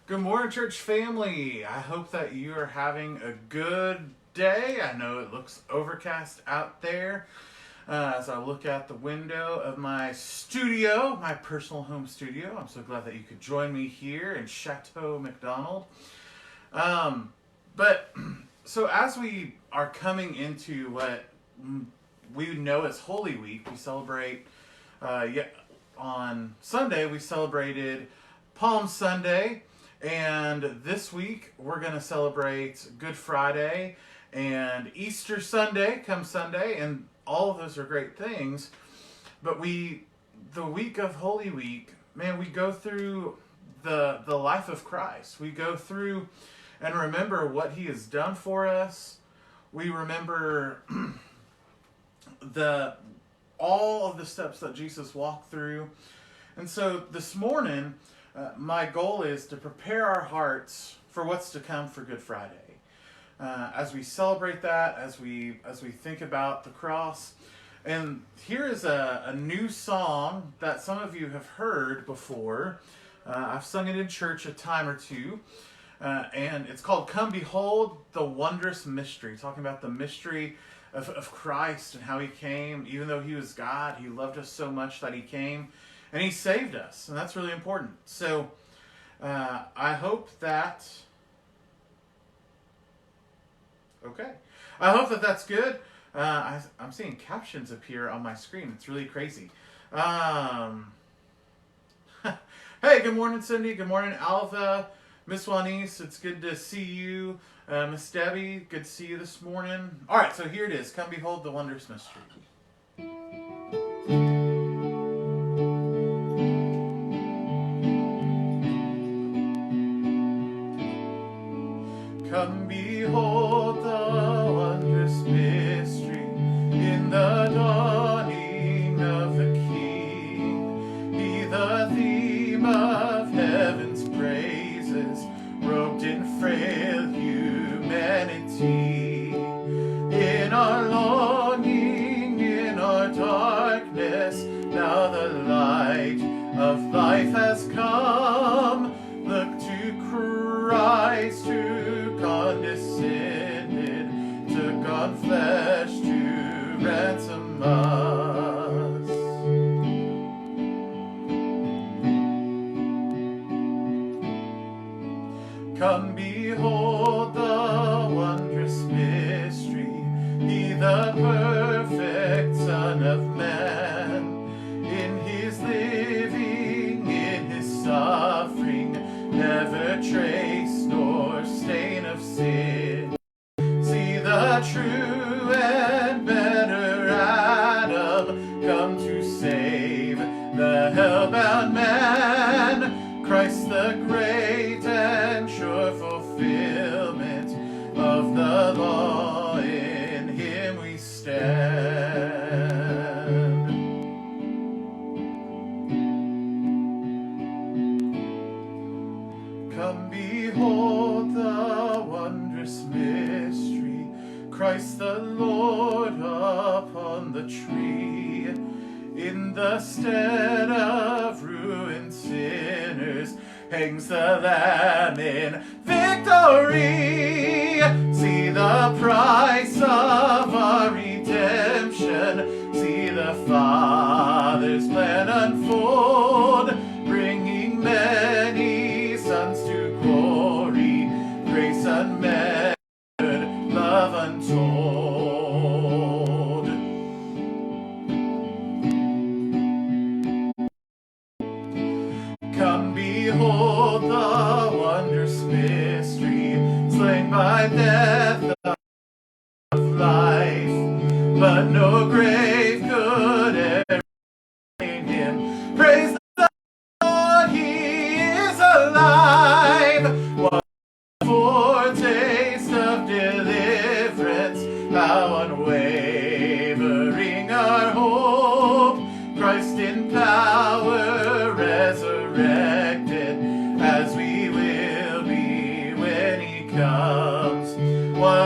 Good morning, church family. I hope that you are having a good day. I know it looks overcast out there as I look out the window of my studio, my personal home studio. I'm so glad that you could join me here in Chateau McDonald. But so as we are coming into what we know as Holy Week, we celebrate. On Sunday we celebrated Palm Sunday. And this week, we're going to celebrate Good Friday and Easter Sunday, come Sunday, and all of those are great things. But the week of Holy Week, man, we go through the life of Christ. We go through and remember what He has done for us. We remember all of the steps that Jesus walked through. And so this morning, my goal is to prepare our hearts for what's to come for Good Friday. As we celebrate that, as we think about the cross. And here is a new song that some of you have heard before. I've sung it in church a time or two. And it's called Come Behold the Wondrous Mystery, talking about the mystery of Christ and how He came. Even though He was God, He loved us so much that He came. And He saved us, and that's really important. So I hope that... Okay. I hope that that's good. I'm seeing captions appear on my screen. It's really crazy. Hey, good morning, Cindy. Good morning, Alva. Miss Juanice, it's good to see you. Miss Debbie, good to see you this morning. All right, so here it is. Come behold the wondrous mystery. Come behold the wondrous mystery in the dawning of the King. He the theme of heaven's praises, robed in frail humanity. In our longing, in our darkness, now the light of life has come. Look to Christ who condescended, took on flesh to ransom us. Come behold the wondrous mystery, He the perfect Son of Man, in His living, in His suffering, never trace nor stain of sin. See the true and better Adam come to save the hell-bound man. Christ the great and sure fulfillment of the law, in Him we stand. Come behold the wondrous mystery, Christ the Lord upon the tree. In the stead of ruined sinners hangs the Lamb in victory. See the price of our redemption, see the Father's plan unfold, bringing many sons to glory, grace unmeasured, love untold. Come behold the wondrous mystery, slain by death of life, but no grave could ever contain Him. Praise the Lord, He is alive. What a foretaste of deliverance, how unwavering our hope. Christ in power resurrected, as we will be when He comes. What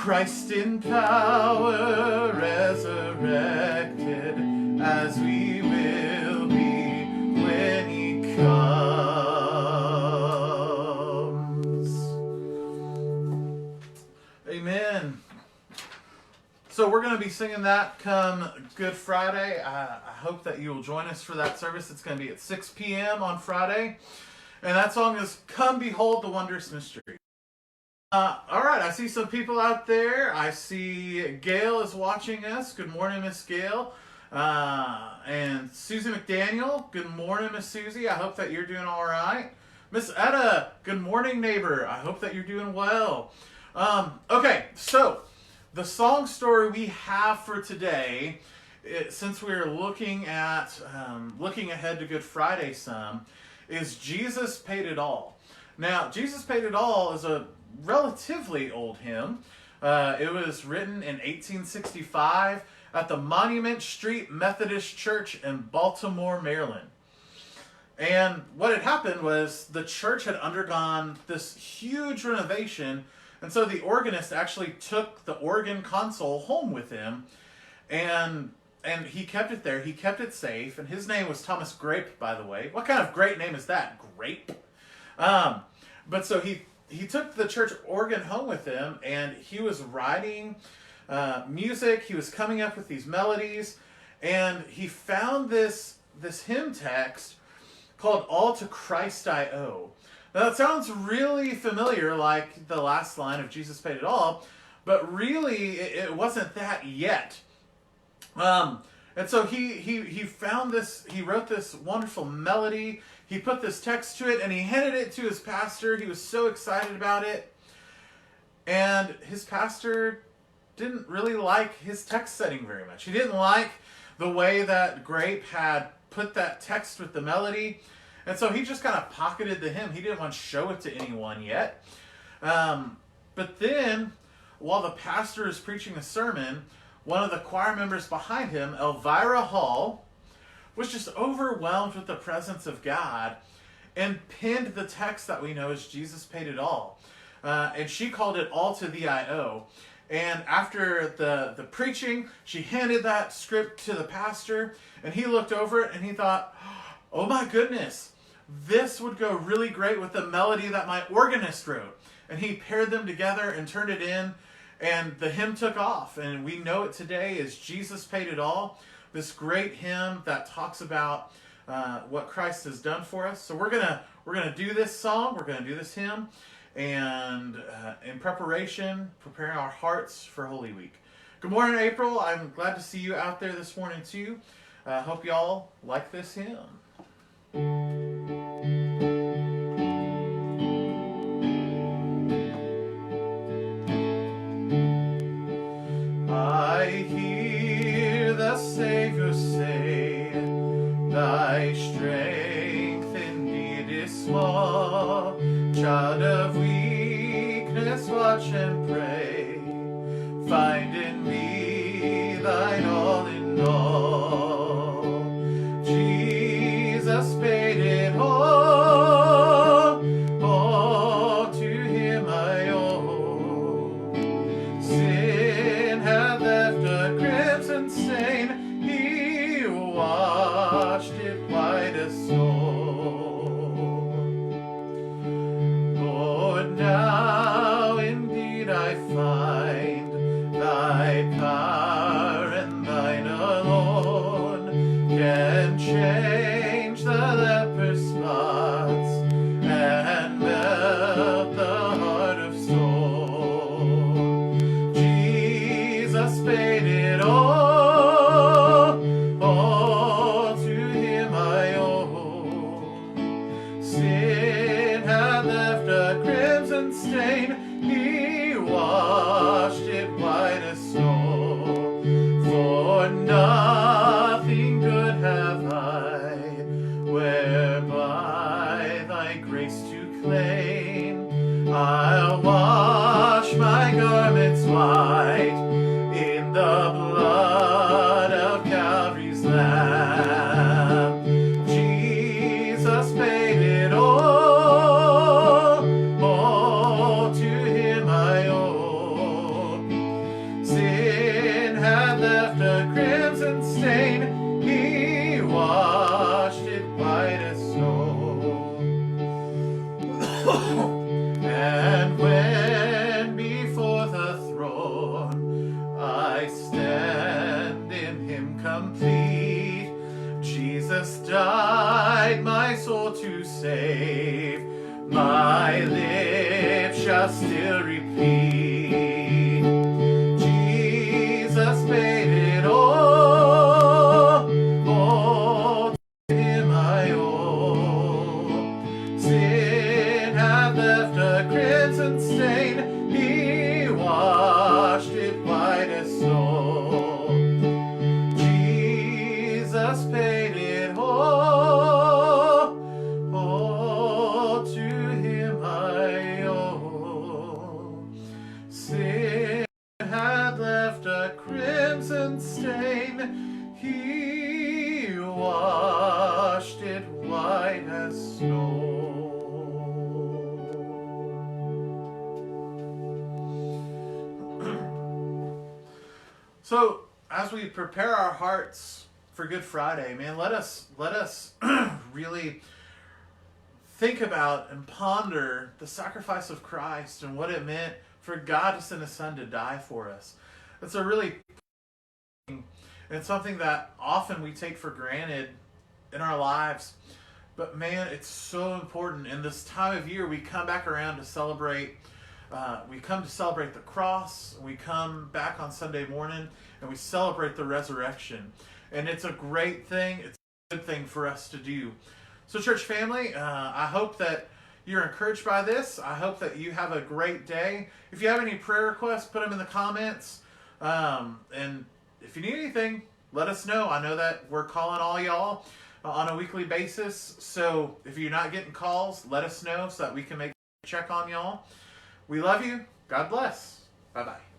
Christ in power, resurrected, as we will be when he comes. Amen. So we're going to be singing that come Good Friday. I hope that you will join us for that service. It's going to be at 6 p.m. on Friday. And that song is Come Behold the Wondrous Mystery. All right, I see some people out there. I see Gail is watching us. Good morning, Miss Gail. And Susie McDaniel. Good morning, Miss Susie. I hope that you're doing all right. Miss Etta. Good morning, neighbor. I hope that you're doing well. Okay, so the song story we have for today, since we're looking at looking ahead to Good Friday some, is Jesus Paid It All. Now, Jesus Paid It All is a relatively old hymn. It was written in 1865 at the Monument Street Methodist Church in Baltimore, Maryland. And what had happened was the church had undergone this huge renovation, and so the organist actually took the organ console home with him, and he kept it there. He kept it safe, and his name was Thomas Grape, by the way. What kind of great name is that? Grape? But so he took the church organ home with him, and he was writing music. He was coming up with these melodies, and he found this hymn text called All to Christ I Owe. Now that sounds really familiar, like the last line of Jesus Paid It All, but really it wasn't that yet. And so he found this, he wrote this wonderful melody, he put this text to it, and he handed it to his pastor. He was so excited about it. And his pastor didn't really like his text setting very much. He didn't like the way that Grape had put that text with the melody. And so he just kind of pocketed the hymn. He didn't want to show it to anyone yet. But then, while the pastor is preaching a sermon, one of the choir members behind him, Elvira Hall, was just overwhelmed with the presence of God and penned the text that we know as Jesus Paid It All. And she called it All to Thee I Owe. And after the preaching, she handed that script to the pastor, and he looked over it and he thought, oh my goodness, this would go really great with the melody that my organist wrote. And he paired them together and turned it in, and the hymn took off. And we know it today as Jesus Paid It All, this great hymn that talks about what Christ has done for us. So we're gonna do this song, we're gonna do this hymn, and in preparation, preparing our hearts for Holy Week. Good morning, April. I'm glad to see you out there this morning too. Hope y'all like this hymn. I hear the Savior say, thy strength indeed is small. Child of weakness, watch and pray. Find in me thine all in all. Jesus paid it all to him I owe. Sin had left a crimson stain, he washed it white as snow. Lord, now indeed I find thy power and thine alone can change the leper's spots and melt the heart of stone. Jesus paid it all to him I owe. Sin had left a crimson stain, he washed it white as snow. For nothing good have I, whereby thy grace to claim. I'll wash my garments white in the blood of Calvary's Lamb. Jesus paid it all to him shall still repeat. Jesus paid it all. All to him I owe. Sin had left a crimson stain. He washed it white as snow. Jesus paid it all. All to him I owe. Sin had left a crimson stain. He washed it white as snow. So, as we prepare our hearts for Good Friday, man, let us really think about and ponder the sacrifice of Christ and what it meant for God to send His Son to die for us. It's a really, and it's something that often we take for granted in our lives. But man, it's so important. In this time of year, we come back around to celebrate. We come to celebrate the cross. We come back on Sunday morning and we celebrate the resurrection. And it's a great thing. It's a good thing for us to do. So church family, I hope that you're encouraged by this. I hope that you have a great day. If you have any prayer requests, put them in the comments. And if you need anything, let us know. I know that we're calling all y'all on a weekly basis. So if you're not getting calls, let us know so that we can make a check on y'all. We love you. God bless. Bye-bye.